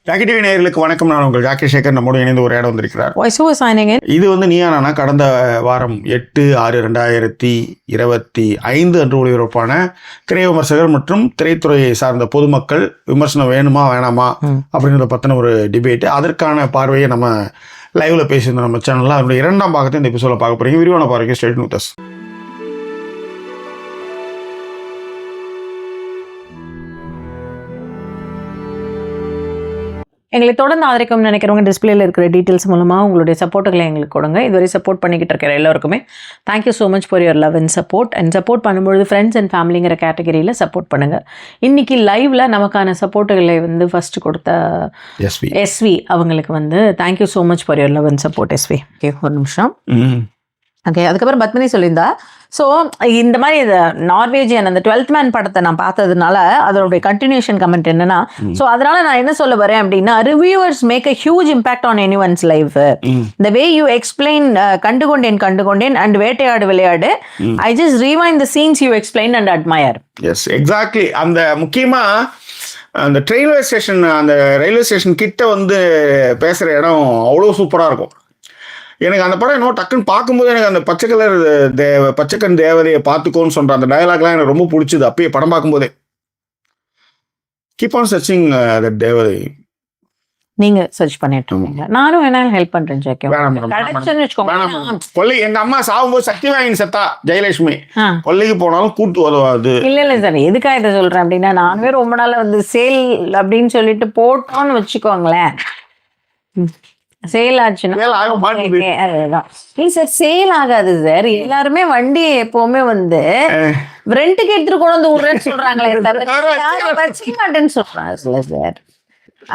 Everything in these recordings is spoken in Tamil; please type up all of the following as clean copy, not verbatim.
ஜாக்கி டிவி நேயர்களுக்கு வணக்கம். நான் உங்கள் ஜாக்கி சேகர். நம்மோடு இணைந்து ஒரு இடம் வந்திருக்கிறார். இது நீயானா கடந்த வாரம் 8/6/2025 அன்று ஒளிபரப்பான திரை விமர்சகர் மற்றும் திரைத்துறையை சார்ந்த பொதுமக்கள் விமர்சனம் வேணுமா வேணாமா அப்படிங்கிறத பற்றின ஒரு டிபேட். அதற்கான பார்வையை நம்ம லைவ்ல பேசியிருந்தோம் நம்ம சேனலில். அதனுடைய 2ஆம் பாகத்தை இந்த எபிசோட பார்க்க போறீங்க. விரிவான பார்வைக்கு ஸ்டேட் வித் அஸ். எங்களை தொடர்ந்து ஆதரிக்கும் நினைக்கிறவங்க டிஸ்பிளேல இருக்கிற டீட்டெயில்ஸ் மூலமாக உங்களுடைய சப்போர்ட்டுகளை எங்களுக்கு கொடுங்க. இதுவரை சப்போர்ட் பண்ணிக்கிட்டு இருக்கிற எல்லாருக்குமே thank you so much for your love and support. And support பண்ணும்பொழுது ஃப்ரெண்ட்ஸ் அண்ட் ஃபேமிலிங்கிற கேட்டகரியில் சப்போர்ட் பண்ணுங்கள். இன்றைக்கி லைவில் நமக்கான சப்போர்ட்டுகளை ஃபஸ்ட்டு கொடுத்த எஸ்வி அவங்களுக்கு thank you so much for your love and support SV. Okay, ஒரு நிமிஷம். ஓகே, அதுக்கப்புறம் பத்மினி சொல்லியிருந்தா, ஸோ இந்த மாதிரி இந்த நார்வேஜியன் அந்த 12th மேன் படத்தை நான் பார்த்ததுனால அதோடைய கண்டினியூஷன் கமெண்ட் என்னன்னா, ஸோ அதனால நான் என்ன சொல்ல வரேன் அப்படின்னா, reviewers make a huge impact on anyone's life. The way you explain Kandukondein and Vettaiyaadu Vilaiyaadu, I just rewind the scenes you explain and admire. Yes, exactly. அந்த முக்கியமா அந்த ரயில்வே ஸ்டேஷன் கிட்ட பேசுற இடம் அவ்வளோ சூப்பராக இருக்கும். எனக்கு அந்த படம் இன்னும் டக்குன்னு பார்க்கும்போது எனக்கு அந்த பச்சைக்கண் தேவதையை பார்த்துக்கோன்னு சொல்ற அந்த டயலாக்லாம் எனக்கு ரொம்ப பிடிச்சது. அப்பயே படம் பார்க்கும்போதே கீப் ஆன் சர்ச்சிங் தட் தேவதை. நீங்க சர்ச் பண்ணிட்டு இருக்கீங்க, நானும் வேணாலும் ஹெல்ப் பண்றேன். கொல்லை எங்க அம்மா சாகும்போது சக்தி வாங்கி செத்தா ஜெயலட்சுமி, கொல்லைக்கு போனாலும் கூட்டு உதவாது. இல்ல சார், எதுக்காக இதை சொல்றேன் அப்படின்னா, நானுமே ரொம்ப நாள் சேல் அப்படின்னு சொல்லிட்டு போட்டோன்னு வச்சுக்கோங்களேன், சேல் ஆச்சுன்னா சார் சேல் ஆகாது சார். எல்லாருமே வண்டி எப்பவுமே ரெண்டுக்கு எடுத்துட்டு கொண்டு வந்து விடுறேன்னு சொல்றாங்களே வச்சுக்க மாட்டேன்னு சொல்றாங்க சார்.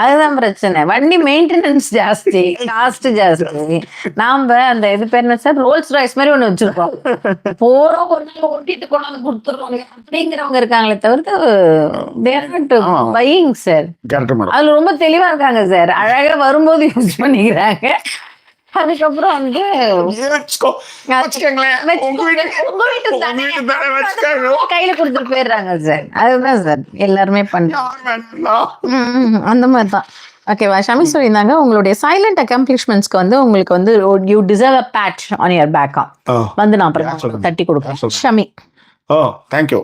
அதுதான் பிரச்சனை. வண்டி மெயின்டெனன்ஸ் ஜாஸ்தி, காஸ்ட் ஜாஸ்தி. நாம அந்த இது பேர் என்ன சார், ரோல்ஸ் ராய்ஸ் மாதிரி ஒண்ணு வச்சிருக்கோம், போறோம் ஒரு நாள் ஓட்டிட்டு கொண்டு வந்து கொடுத்துருவாங்க அப்படிங்கிறவங்க இருக்காங்களே தவிர்த்து பையிங் சார். அதுல ரொம்ப தெளிவா இருக்காங்க சார். அழகா வரும்போது யூஸ் பண்ணிக்கிறாங்க, அதுக்கப்புறம் கையில கொடுத்துட்டு போயிடுறாங்க சார். அதுதான் சார் எல்லாருமே பண்றாங்க, அந்த மாதிரிதான். ஓகேவா? ஷமி சொல்லியிருந்தாங்க, உங்களுடைய சைலண்ட் அக்கம்ப்ளிஷ்மெண்ட்ஸ்க்கு உங்களுக்கு you deserve a pat on your back நான் அப்புறம் தட்டி கொடுப்பேன். Shami, oh thank you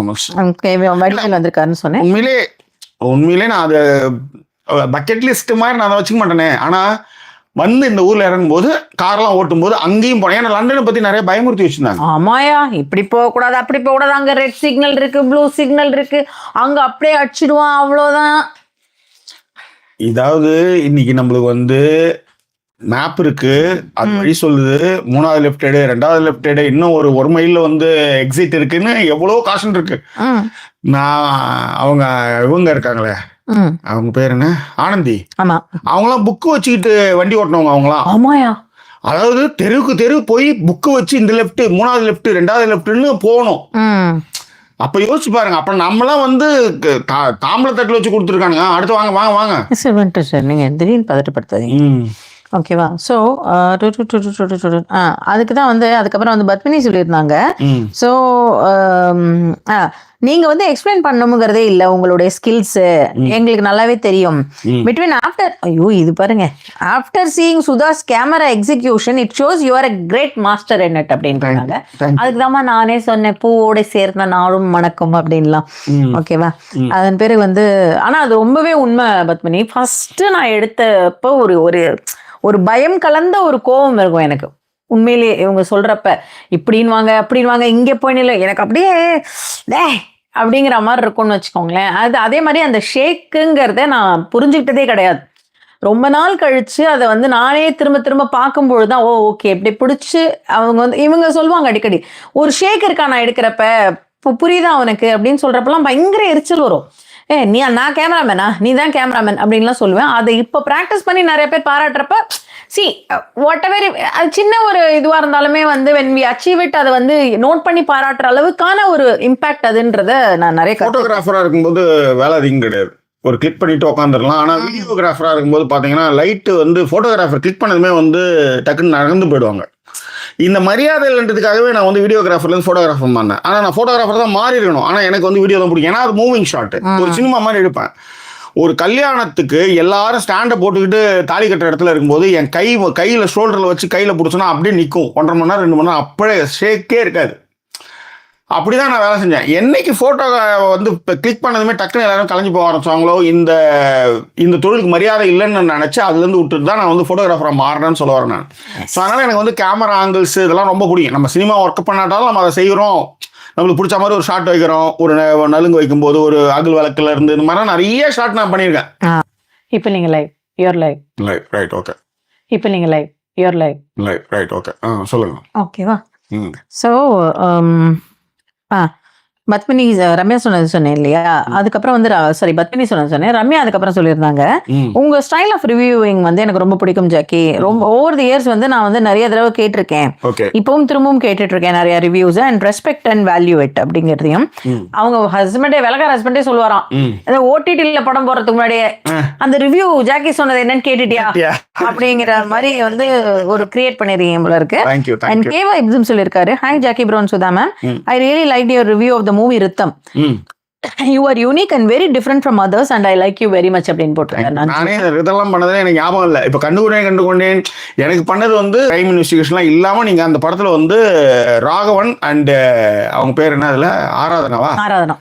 so much. Okay, Vadivel வந்திருக்காருன்னு சொன்னேன். உண்மையிலே நான் அது பக்கெட் லிஸ்ட் மாதிரி நான் அதை வச்சுக்க மாட்டேனே. ஆனா இந்த ஊர்ல இறங்கும் போது கார்லாம் ஓட்டும் போது அங்கேயும் போனேன். ஏன்னா லண்டனை பத்தி நிறைய பயமுறுத்தி வச்சிருந்தாங்க. ஆமாயா, இப்படி போக கூடாது, அப்படி போக கூடாது, அங்க ரெட் சிக்னல் இருக்கு, ப்ளூ சிக்னல் இருக்கு, அங்க அப்படியே அடிச்சிடுவான், அவ்வளவுதான். இதாவது இன்னைக்கு நம்மளுக்கு மேப் இருக்கு, அது வழி சொல்லுது, 3வது லெஃப்ட் எடு, 2வது லெஃப்ட் எடு, இன்னும் ஒரு மைல்ல எக்ஸிட் இருக்குன்னு எவ்வளவு காஷன் இருக்கு. நான் இவங்க இருக்காங்களே, அவங்க பேர் என்ன, ஆனந்தி, அவங்களாம் புக்கு வச்சுக்கிட்டு வண்டி ஓட்டினவங்க அவங்களாம். ஆமாயா, அதாவது தெரு போய் புக்கு வச்சு இந்த லெஃப்ட், 3வது லெஃப்ட், 2வது லெஃப்ட்னு போகணும். அப்ப யோசிச்சு பாருங்க. அப்ப நம்மளாம் தாம்பளை தட்டுல வச்சு கொடுத்துருக்கானுங்க, அடுத்து வாங்க வாங்க வாங்க சார். நீங்க திடீர்னு பதட்டப்படுத்தாதீங்க, ஓகேவா? ஸோ அதுக்கு தான் அதுக்கப்புறம் பத்மினி சொல்லியிருந்தாங்க. ஸோ நீங்க எக்ஸ்பிளைன் பண்ணணுங்கிறதே இல்லை, உங்களுடைய ஸ்கில்ஸ் எங்களுக்கு நல்லாவே தெரியும். பிட்வீன் ஆஃப்டர் இது பாருங்க, after seeing Sudha's camera execution it shows you are a great master in it அப்படின்றாங்க. அதுக்கு தான் நானே சொன்னேன், பூவோட சேர்ந்த நாளும் மணக்கும் அப்படின்லாம். ஓகேவா? அதன் பிறகு ஆனா அது ரொம்பவே உண்மை பத்மினி. ஃபர்ஸ்ட் நான் எடுத்தப்ப ஒரு பயம் கலந்த ஒரு கோபம் இருக்கும் எனக்கு உண்மையிலேயே. இவங்க சொல்றப்ப இப்படின்னு வாங்க அப்படின்னு வாங்க, இங்கே போயில எனக்கு அப்படியே அப்படிங்கிற மாதிரி இருக்கும்னு வச்சுக்கோங்களேன். அதே மாதிரி அந்த ஷேக்குங்கிறத நான் புரிஞ்சுக்கிட்டதே கிடையாது. ரொம்ப நாள் கழிச்சு அதை நானே திரும்ப பார்க்கும்பொழுதுதான், ஓகே இப்படி பிடிச்சி அவங்க இவங்க சொல்லுவாங்க அடிக்கடி, ஒரு ஷேக் இருக்கா நான் எடுக்கிறப்ப புரியுதா அவனுக்கு அப்படின்னு சொல்றப்பெல்லாம் பயங்கர எரிச்சல் வரும். நான் கேமராமேனா, நீ தான் கேமராமேன் அப்படின்லாம் சொல்லுவேன். அதை இப்போ ப்ராக்டிஸ் பண்ணி நிறைய பேர் பாராட்டுறப்ப வாட் எவர், அது சின்ன ஒரு இதுவாக இருந்தாலுமே when we achieve it, அதை நோட் பண்ணி பாராட்டுற அளவுக்கான ஒரு இம்பாக்ட் அதுன்றத நான் நிறைய. ஃபோட்டோகிராஃபராக இருக்கும்போது வேலை அதிகம் கிடையாது, ஒரு கிளிக் பண்ணிட்டு உட்காந்துடலாம். ஆனால் வீடியோகிராஃபராக இருக்கும்போது பார்த்தீங்கன்னா லைட்டு ஃபோட்டோகிராஃபர் கிளிக் பண்ணதுமே டக்குன்னு நகர்ந்து போயிடுவாங்க. இந்த மரியாதைன்றதுக்காகவே நான் வீடியோகிராஃபர்லேருந்து ஃபோட்டோகிராஃபர் பண்ணேன். ஆனால் நான் ஃபோட்டோகிராஃபர் தான் மாறி இருக்கணும். ஆனால் எனக்கு வீடியோ தான் பிடிக்கும், ஏன்னா அது மூவிங் ஷாட், ஒரு சினிமா மாதிரி எடுப்பேன். ஒரு கல்யாணத்துக்கு எல்லாரும் ஸ்டாண்டை போட்டுக்கிட்டு தாலி கட்டுற இடத்துல இருக்கும்போது என் கையில் ஷோல்டரில் வச்சு கையில் பிடிச்சோன்னா அப்படியே நிற்கும் 1.5 மணி நேரம் 2 மணி நேரம் அப்படியே ஷேக்கே இருக்காது. அப்படிதான் நான் வேலை செஞ்சேன். என்னைக்கு ஃபோட்டோ வந்து இப்போ கிளிக் பண்ணதுமே டக்குன்னு எல்லாரும் கலைஞ்சு போக ஆரம்பிச்சாங்களோ, இந்த தொழிலுக்கு மரியாதை இல்லைன்னு நான் நினச்சி அதுலேருந்து விட்டுட்டு தான் நான் வந்து ஃபோட்டோகிராஃபராக மாறுறேன்னு சொல்ல வரேன் நான். ஸோ அதனால் எனக்கு வந்து கேமரா ஆங்கிள்ஸ் இதெல்லாம் ரொம்ப பிடிக்கும். நம்ம சினிமா ஒர்க் பண்ணாட்டாலும் நம்ம அதை செய்கிறோம், நம்மளுக்கு பிடிச்ச மாதிரி ஒரு ஷாட் வைக்கிறோம், ஒரு நலுங்கு வைக்கும்போது ஒரு அகல் விளக்குல இருந்து இந்த மாதிரி நிறைய ஷாட் நான் பண்ணியிருக்கேன். இப்போ நீங்கள் யுவர் லைவ் ரைட் ஓகே. இப்போ நீங்கள் யுவர் லைவ் ரைட் ஓகே. சொல்லுங்க. ஓகேவா? ஸோ பத்மினி ரம்யா சொன்னேன் இல்லையா, அதுக்கப்புறம் வந்து சாரி பத்மினி சொன்னேன், ரம்யா அதுக்கப்புறம் சொல்லியிருந்தாங்க உங்க ஸ்டைல் ஆஃப் ரிவ்யூவிங் வந்து எனக்கு ரொம்ப பிடிக்கும் ஜாக்கி. ரொம்ப ஓவர் தி இயர்ஸ் வந்து நான் வந்து நிறைய தடவை கேட்டிருக்கேன், இப்பவும் திரும்பவும் கேட்டுட்டு இருக்கேன் நிறைய reviews. And respect and value it அப்படிங்கிறதையும் அவங்க வெலகார ஹஸ்பண்டே சொல்லுவாராம். ஓடிடில படம் போறதுக்கு முன்னாடியே அந்த ரிவ்யூ ஜாக்கி சொன்னது என்னன்னு கேட்டுட்டியா அப்படிங்கிற மாதிரி வந்து ஒரு கிரியேட் பண்ணிருக்கீங்க போல இருக்கு. அண்ட் கேவா இப்சும் சொல்லியிருக்காரு, hi Jackie bro and Sudha ma'am, I really like your review of the movie Rhythm. You are unique and very different from others and I like you very much அப்படின்னு போட்டிருக்கேன். நானே இதெல்லாம் பண்ணதே எனக்கு ஞாபகம் இல்லை. இப்போ கண்டுகொண்டேன் எனக்கு பண்ணது வந்து கிரைம் இன்வெஸ்டிகேஷன்லாம் இல்லாமல் நீங்கள் அந்த படத்தில் வந்து ராகவன் அண்ட் அவங்க பேர் என்ன அதில் ஆராதனா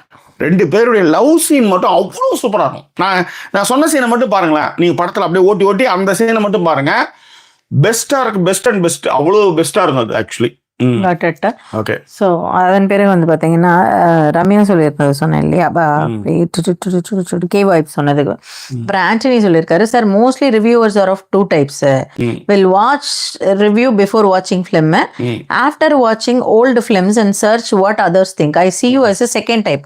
2 பேருடைய லவ் சீன் மட்டும் அவ்வளோ சூப்பராக இருக்கும். நான் சொன்ன சீனை மட்டும் பாருங்களேன், நீங்கள் படத்தில் அப்படியே ஓட்டி அந்த சீனை மட்டும் பாருங்க, பெஸ்ட்டாக இருக்கு. பெஸ்ட் அவ்வளோ பெஸ்ட்டாக இருக்கும் அது ஆக்சுவலி. ஸோ அதன் பிறகு வந்து பார்த்தீங்கன்னா ரம்யா சொல்லியிருந்தது சொன்னேன் இல்லையா, கே வைப் சொன்னதுக்கு அப்புறம் ஆண்டனி சொல்லியிருக்காரு, sir mostly reviewers are of 2 types. Will watch review before வாட்சிங் ஃபிலிம், ஆஃப்டர் வாட்சிங் old films and search what others think. I see you as a second type.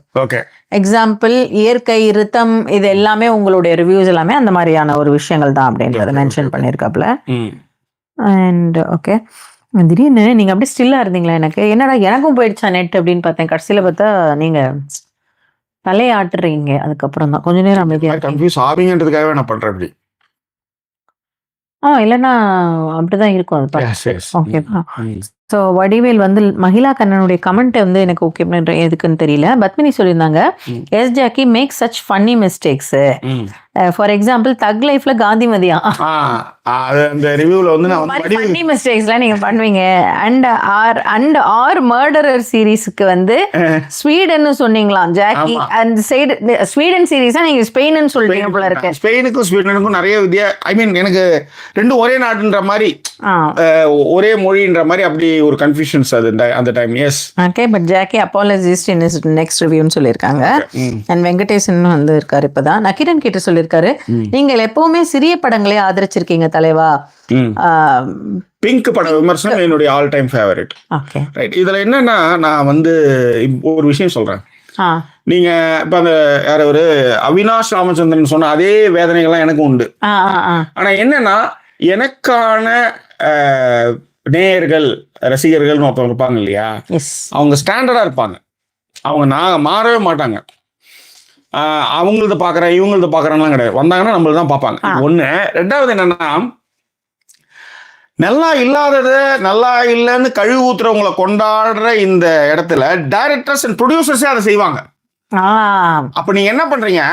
Example இயற்கை ரித்தம் இது எல்லாமே உங்களுடைய ரிவ்யூஸ் எல்லாமே அந்த மாதிரியான ஒரு விஷயங்கள் தான் அப்படின்றத மென்ஷன் பண்ணியிருக்காப்புல. அண்ட் ஓகே, திடீர்னு நீங்க அப்படியே ஸ்டில்லா இருந்தீங்களா, எனக்கு என்னடா எனக்கும் போயிடுச்சா நெட் அப்படின்னு பார்த்தேன். கடைசியில பார்த்தா நீங்க தலையாட்டுறீங்க. அதுக்கப்புறம் தான் கொஞ்ச நேரம் அமைதியா கன்ஃபியூஸ் ஆவீங்கன்றதுக்காகவே நான் பண்றேன் அப்படி. இல்லைன்னா அப்படிதான் இருக்கும் அது. ஓகேவா? ஸோ வடிவேல் வந்து மகிழா கண்ணனுடைய கமெண்ட் வந்து எனக்கு ஓகே எதுக்குன்னு தெரியல. பத்மினி சொல்லியிருந்தாங்க, yes Jackie make such funny mistakes. For example தக் லைஃப்ல காந்திமதியா அந்த ரிவ்யூல வந்து நான் ஃபன்னி மிஸ்டேக்ஸ்லாம் நீங்க பண்ணுவீங்க. அண்ட் ஆர் மர்டரர் சீரிஸ்க்கு வந்து ஸ்வீடன் சொன்னீங்களாம் ஜாக்கி. அந்த சைடு ஸ்வீடன் சீரிஸா நீங்க ஸ்பெயின்னு சொல்றீங்க போல இருக்கு. ஸ்பெயினுக்கும் ஸ்வீடனுக்கும் நிறைய ஐ மீன் எனக்கு ரெண்டும் ஒரே நாடுன்ற மாதிரி ஒரே மொழின்ற மாதிரி அப்படி ஒரு கன்ஃபியூஷன்ஸ் அது அந்த time. Yes okay, but Jackie apologised in his next ரிவ்யூன்னு சொல்லியிருக்காங்க. அண்ட் வெங்கடேசன் வந்து இருக்காரு இப்பதான். நக்கிரன் கிட்ட சொல்லியிருக்காரு, நீங்கள் எப்பவுமே சிறிய படங்களே ஆதரிச்சிருக்கீங்க தலைவா. பிங்க் பட விமர்சனம் என்னுடைய ஆல் டைம் ஃபேவரட். ரைட், இதுல என்னன்னா நான் வந்து ஒரு விஷயம் சொல்றேன். நீங்க இப்ப அந்த யார ஒரு அவினாஷ் ராமச்சந்திரன் சொன்ன அதே வேதனைகள்லாம் எனக்கும் உண்டு. ஆனா என்னன்னா எனக்கான நேயர்கள் ரசிகர்கள்னு ஒருத்தவங்க இருப்பாங்க இல்லையா, அவங்க ஸ்டாண்டர்டா இருப்பாங்க. அவங்க நான் மாறவே மாட்டாங்க. அவங்களத பாக்குறேன் இவங்களத பாக்குறேன்லாம் கிடையாது. வந்தாங்கன்னா நம்மள தான் பார்ப்பாங்க. ஒண்ணு. ரெண்டாவது என்னன்னா, நல்லா இல்லாதத நல்லா இல்லைன்னு கழுவு ஊத்துறவங்களை கொண்டாடுற இந்த இடத்துல டைரக்டர்ஸ் அண்ட் ப்ரொடியூசர்ஸே அதை செய்வாங்க. அப்ப நீங்க என்ன பண்றீங்க,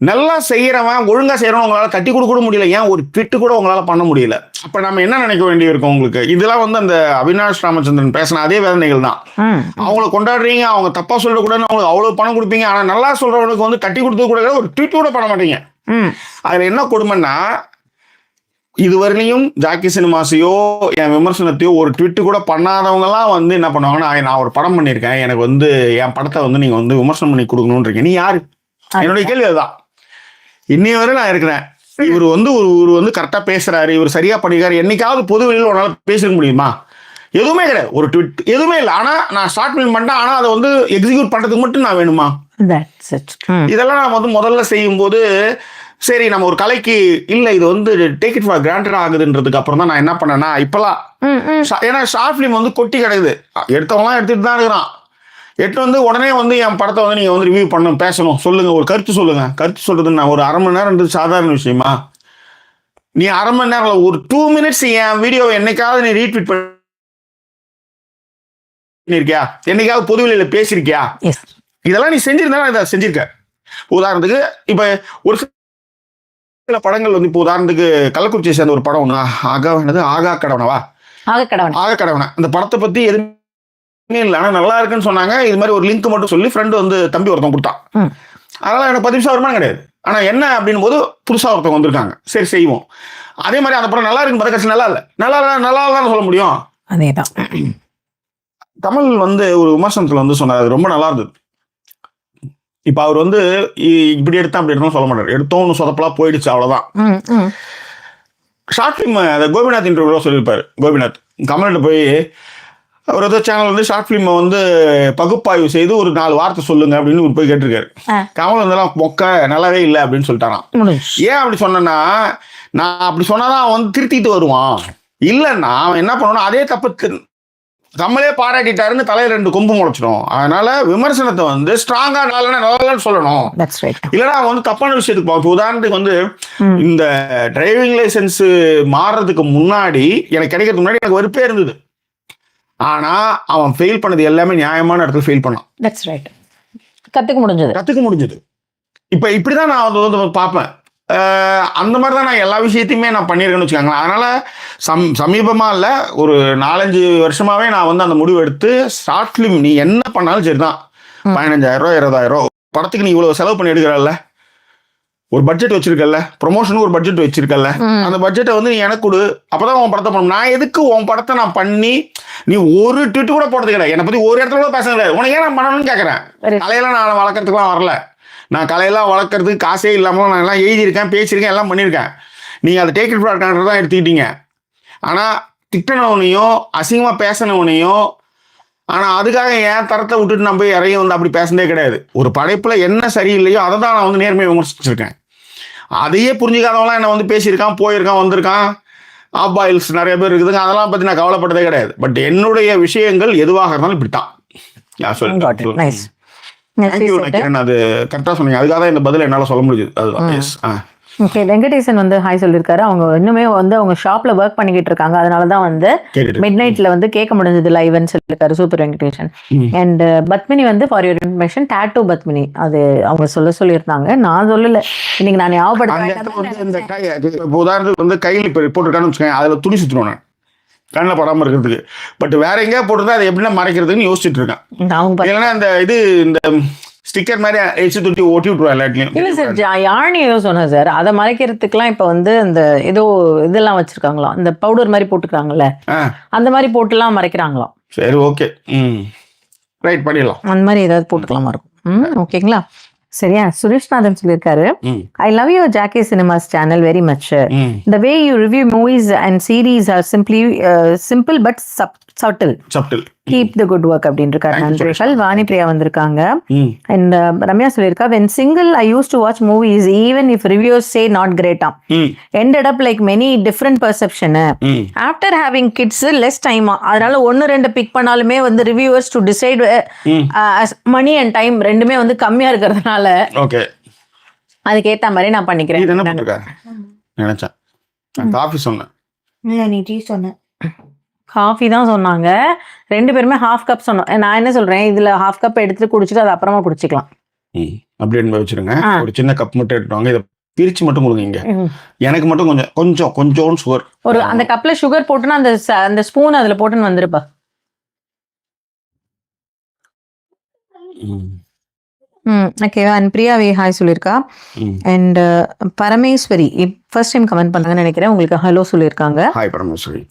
நல்லா செய்யறவன் ஒழுங்கா செய்யறவன் உங்களால தட்டி கொடுக்க முடியல, ஏன் ஒரு ட்விட்டு கூட உங்களால பண்ண முடியல. அப்ப நம்ம என்ன நினைக்க வேண்டி இருக்கும் உங்களுக்கு? இதெல்லாம் வந்து அந்த அவினாஷ் ராமச்சந்திரன் பேசின அதே வேதனைகள் தான். அவங்கள கொண்டாடுறீங்க, அவங்க தப்பா சொல்லக்கூடாதுன்னு அவங்களுக்கு அவ்வளவு பணம் கொடுப்பீங்க. ஆனா நல்லா சொல்றவனுக்கு வந்து தட்டி கொடுத்தது கூட ஒரு ட்வீட் கூட பண்ண மாட்டீங்க. அதுல என்ன கொடுமைன்னா, இதுவரையிலையும் ஜாக்கி சினிமாஸையோ என் விமர்சனத்தையோ ஒரு ட்விட்டு கூட பண்ணாதவங்கலாம் வந்து என்ன பண்ணுவாங்கன்னா, நான் ஒரு படம் பண்ணியிருக்கேன், எனக்கு வந்து என் படத்தை வந்து நீங்க வந்து விமர்சனம் பண்ணி கொடுக்கணும்ன்றீங்க. நீ யாரு? என்னுடைய கேள்வி அதுதான். இன்னைய வரை நான் இருக்கிறேன். இவர் வந்து கரெக்டா பேசுறாரு, இவர் சரியா பண்ணிருக்காரு, என்னைக்காவது பொது வெளியில் உன்னால பேசிருக்க முடியுமா? எதுவுமே கிடையாது. ஒரு ட்விட் எதுவுமே இல்லை. ஆனா நான் ஷார்ட் ஃபிலிம் பண்ணிட்டேன், ஆனா அதை வந்து எக்ஸிக்யூட் பண்றதுக்கு மட்டும் நான் வேணுமா? இதெல்லாம் நான் வந்து முதல்ல செய்யும் போது சரி நம்ம ஒரு கலைக்கு இல்லை இது வந்து டேக் இட் ஃபார் கிராண்டட் ஆகுதுன்றதுக்கு அப்புறம் தான் நான் என்ன பண்ணேன்னா, இப்பெல்லாம் ஏன்னா ஷார்ட் ஃபிலிம் வந்து கொட்டி கிடக்குது, எடுத்தவங்களாம் எடுத்துட்டு தான் இருக்கிறான். வந்து உடனே வந்து என் படத்தை வந்து நீங்கள் வந்து ரிவ்யூ பண்ணணும், பேசணும், சொல்லுங்கள், ஒரு கருத்து சொல்லுங்கள். கருத்து சொல்கிறதுன்னா ஒரு 1/2 மணி நேரம்ன்றது சாதாரண விஷயமா? நீ 1/2 மணி நேரம் ஒரு 2 minutes என் வீடியோவை என்னைக்காவது நீ ரீட்வீட் பண்ணியிருக்கியா? என்னைக்காவது பொதுவெளியில் பேசியிருக்கியா? இதெல்லாம் நீ செஞ்சிருந்தா இதை செஞ்சிருக்க. உதாரணத்துக்கு இப்ப ஒரு சில படங்கள் வந்து இப்போ உதாரணத்துக்கு கள்ளக்குறிச்சியை சேர்ந்த ஒரு படம் ஒண்ணு ஆகா கடவனவா ஆக கடவன அந்த படத்தை பத்தி எதுவுமே இல்லை, ஆனா நல்லா இருக்குன்னு சொன்னாங்க. இது மாதிரி ஒரு லிங்க் மட்டும் சொல்லி ஃப்ரெண்டு வந்து தம்பி ஒருத்தன் கொடுத்தான். அதனால எனக்கு 10 நிமிஷம் வருமானம் கிடையாது. ஆனா என்ன அப்படின் போது புதுசா ஒருத்தவங்க வந்திருக்காங்க, சரி செய்வோம். அதே மாதிரி அந்த படம் நல்லா இருக்கு பார்த்தா கட்சி நல்லா இல்லை, நல்லா தான் சொல்ல முடியும். அதேதான் தமிழ் வந்து ஒரு விமர்சனத்துல வந்து சொன்னார், அது ரொம்ப நல்லா இருந்தது. இப்ப அவர் வந்து இப்படி எடுத்தா அப்படி எடுத்தோம் சொல்ல மாட்டார், எடுத்தோம்னு சொதப்பலா போயிடுச்சு அவ்வளவுதான். ஷார்ட் ஃபிலிம் அதை கோபிநாத் இன்டர்வியூ சொல்லியிருப்பாரு. கோபிநாத் கமல்கிட்ட போய் அவர் ஏதோ சேனல் வந்து ஷார்ட் ஃபிலிமை வந்து பகுப்பாய்வு செய்து ஒரு 4 வார்த்தை சொல்லுங்க அப்படின்னு போய் கேட்டிருக்காரு. கமல் வந்து மொக்க நல்லாவே இல்லை அப்படின்னு சொல்லிட்டாராம். ஏன் அப்படி சொன்னா, நான் அப்படி சொன்னாதான் அவன் வந்து திருத்திட்டு வருவான், இல்லைன்னா அவன் என்ன பண்ணுவான் அதே தப்பு கமலே பாராட்டிட்டாருன்னு தலையில 2 கொம்பு முளைச்சிடும். அதனால விமர்சனத்தை வந்து ஸ்ட்ராங்கா நல்லா சொல்லணும், இல்லைன்னா அவன் வந்து தப்பான விஷயத்துக்கு போவான். உதாரணத்துக்கு வந்து இந்த டிரைவிங் லைசன்ஸ் மாறுறதுக்கு முன்னாடி எனக்கு கிடைக்கிறதுக்கு முன்னாடி எனக்கு வெறுப்பே இருந்தது. ஆனா அவன் ஃபெயில் பண்ணது எல்லாமே நியாயமான இடத்துல ஃபெயில் பண்ணான். கத்துக்க முடிஞ்சது. இப்ப இப்படிதான் நான் வந்து பார்ப்பேன். அந்த மாதிரி தான் நான் எல்லா விஷயத்தையுமே நான் பண்ணியிருக்கேன்னு வச்சுக்கோங்களேன். அதனால சமீபமா இல்லை, ஒரு 4-5 வருஷமாவே நான் வந்து அந்த முடிவு எடுத்து ஷார்ட் ஃபிலிம் நீ என்ன பண்ணாலும் சரிதான், 15,000 20,000 படத்துக்கு நீ இவ்வளவு செலவு பண்ணி எடுக்கிறல்ல, ஒரு பட்ஜெட் வச்சிருக்கல, ப்ரொமோஷனுக்கு ஒரு பட்ஜெட் வச்சிருக்கல, அந்த பட்ஜெட்டை வந்து நீ எனக்கு கொடு, அப்பதான் உன் படத்தை பண்ணணும். நான் எதுக்கு உன் படத்தை நான் பண்ணி நீ ஒரு ட்விட் கூட போடுறது கிடையாது, என்னை பத்தி ஒரு இடத்துல கூட பேச கிடையாது, உனக்கு ஏன் நான் பண்ணணும்னு கேட்கறேன். கலையெல்லாம் நான் வளர்க்கறதுக்குலாம் வரல, நான் கலையெல்லாம் வளர்க்கறதுக்கு காசே இல்லாமல் நான் எல்லாம் எழுதியிருக்கேன், பேசியிருக்கேன், எல்லாம் பண்ணியிருக்கேன். நீங்கள் அதை டேக் இட் ஃபார் கிராண்டட் தான் எடுத்துக்கிட்டீங்க. ஆனால் திட்டினவனையோ அசிங்கமாக பேசினவனையோ, ஆனால் அதுக்காக என் தரத்தை விட்டுட்டு நான் போய் இறைய வந்து அப்படி பேசினதே கிடையாது. ஒரு படைப்பில் என்ன சரியில்லையோ அதை தான் நான் வந்து நேர்மையை விமர்சிச்சிருக்கேன். அதையே புரிஞ்சுக்காதவங்களாம் என்ன வந்து பேசியிருக்கான், போயிருக்கான், வந்திருக்கான், ஆப் பாயில்ஸ் நிறைய பேர் இருக்குதுங்க, அதெல்லாம் பற்றி நான் கவலைப்பட்டதே கிடையாது. பட் என்னுடைய விஷயங்கள் எதுவாக இருந்தாலும் இப்படித்தான். அது கரெக்டா சொன்னீங்க, அதுக்காக தான் இந்த பதில் என்னால சொல்ல முடியுது. அதுதான். ஓகே, வெங்கடேசன் வந்து ஹாய் சொல்லியிருக்காரு. அவங்க இன்னுமே வந்து அவங்க ஷாப்ல ஒர்க் பண்ணிக்கிட்டு இருக்காங்க, அதனாலதான் வந்து மிட் நைட்ல வந்து கேட்க முடிஞ்சது லைவ்னு சொல்லியிருக்காரு. சூப்பர் வெங்கடேசன். அண்ட் பத்மினி வந்து for your information tattoo Padmini, அது அவங்க சொல்லியிருந்தாங்க, நான் சொல்லல. இன்னைக்கு நான் ஞாபகப்படுத்த உதாரணத்துக்கு வந்து கையில் இப்போ போட்டுருக்கான்னு வச்சுக்கோங்க, அதுல துணி சுற்றுவேன் நான் கண்ணில் படாமல் இருக்கிறதுக்கு. பட் வேற எங்கேயா போட்டுருந்தா அதை எப்படின்னா மறைக்கிறதுன்னு யோசிச்சுட்டு இருக்கேன். இல்லைன்னா இந்த ஸ்டிக்கர் மாதிரி ஒட்டி விட்டுருவா எல்லாத்துலயும். இல்ல சார், யாழ் ஏதோ சொன்னேன் சார், அதை மறைக்கிறதுக்குலாம் இப்ப வந்து இந்த ஏதோ இதெல்லாம் வச்சிருக்காங்களாம், இந்த பவுடர் மாதிரி போட்டுக்கிறாங்கல்ல, அந்த மாதிரி போட்டுலாம் மறைக்கிறாங்களாம். சரி, ஓகே, ரைட், பண்ணிடலாம். அந்த மாதிரி ஏதாவது போட்டுக்கலாமா இருக்கும். ஓகேங்களா, சரியா. சுரேஷ்நாதன் சொல்லியிருக்காரு, I love your Jackie cinemas channel very much. The way you review movies and series are simple but subtle. Keep the good work அப்படின்னு இருக்காரு. நன்றிகள். வாணி பிரியா வந்திருக்காங்க. அண்ட் ரம்யா சொல்லியிருக்கா, when single I used to watch movies even if reviewers say not great. Ended up like many different perception. After having kids less time, அதனால 1-2 பிக் பண்ணாலுமே வந்து reviewers to decide money and time ரெண்டுமே வந்து கம்மியா இருக்கிறதுனால அதுக்கு ஏத்த மாதிரி நான் பண்ணிக்கிறேன். நினைச்சேன் காஃபி சொன்னேன், நீ டீ சொன்ன, காஃபி தான் சொன்னாங்க. 2 பேருமே ஹாஃப் கப் சொன்னோம். நான் என்ன சொல்றேன், இதுல ஹாஃப் கப் எடுத்துட்டு குடிச்சிட்டு அது அப்புறமா குடிச்சிக்கலாம். அப்படின்னு வச்சிருங்க. ஒரு சின்ன கப் மட்டும் எடுத்துவாங்க, இதை பிரிச்சு மட்டும் கொடுங்க. எனக்கு மட்டும் கொஞ்சம் சுகர், ஒரு அந்த கப்ல சுகர் போட்டுன்னா அந்த ஸ்பூன் அதுல போட்டுன்னு வந்துருப்பா. ஓகேவா. அண்ட் பிரியாவே ஹாய் சொல்லியிருக்கா. And Parameswari first time comment பண்ணாங்கன்னு நினைக்கிறேன், உங்களுக்கு ஹலோ சொல்லியிருக்காங்க. ஹாய் பரமேஸ்வரி.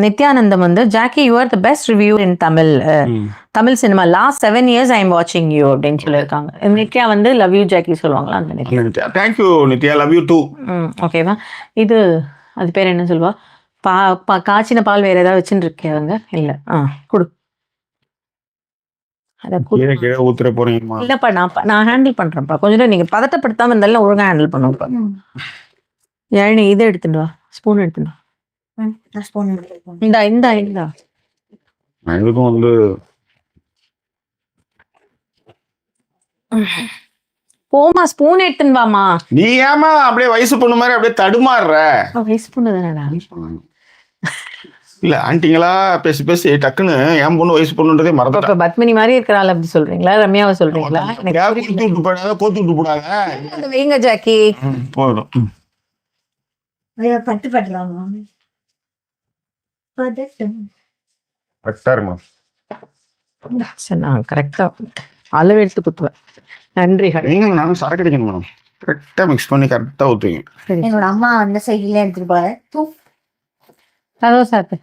நித்யானந்தம் வந்து Jackie you are the best review in Tamil cinema last 7 years I am வாட்சிங் யூ அப்படின்னு சொல்லியிருக்காங்க. நித்யா வந்து லவ் யூ ஜாக்கி சொல்லுவாங்களா அந்த Nithya. Thank you Nithya, love you too. ஓகேவா. இது அது பேர் என்ன சொல்வா, காய்ச்சின பால் வேற ஏதாவது வச்சுட்டு இருக்காங்க? இல்ல, கொடு. ஊத்துற போறீங்க? இல்லப்பா, நான் ஹேண்டில் பண்றேன்ப்பா. கொஞ்சம் நீங்க பதட்டப்படுத்தாம இருந்தாலும் ஒழுங்கா ஹேண்டில் பண்ணுவோம்ப்பா. ஏழு இதை எடுத்துட்டு வா, ஸ்பூன் எடுத்துட்டு வா. இந்தா இதுக்கும் வந்து போமா, ஸ்பூன் எடுத்துன்னு வாமா. நீ ஏமா அப்படியே வயசு பொண்ணு மாதிரி அப்படியே தடுமாறுற? வயசு பொண்ணு தானடா. இல்ல ஆன்ட்டிங்களா பேசி பேசி டக்குன்னு என் பொண்ணு வயசு பொண்ணுன்றதே மறந்துட்டேன். இப்ப பத்மினி மாதிரி இருக்கிறாள் அப்படி சொல்றீங்களா, ரம்யாவை சொல்றீங்களா? எனக்கு கோத்து விட்டு போடாத, கோத்து விட்டு போடாத. அது வைங்க ஜாக்கி. போதும். பட்டு பட்டலாம் கரெக்டா இருக்குமா? சரி, நான் கரெக்டா அளவு எடுத்து குத்துவேன். நன்றிகள். நீங்களும் நானும் சரக்கு அடிக்கணும் மேடம். கரெக்டா மிக்ஸ் பண்ணி கரெக்டா ஊற்றுவீங்க. என்னோட அம்மா அந்த சைட்ல எடுத்துட்டு போற அதோ சாத்து.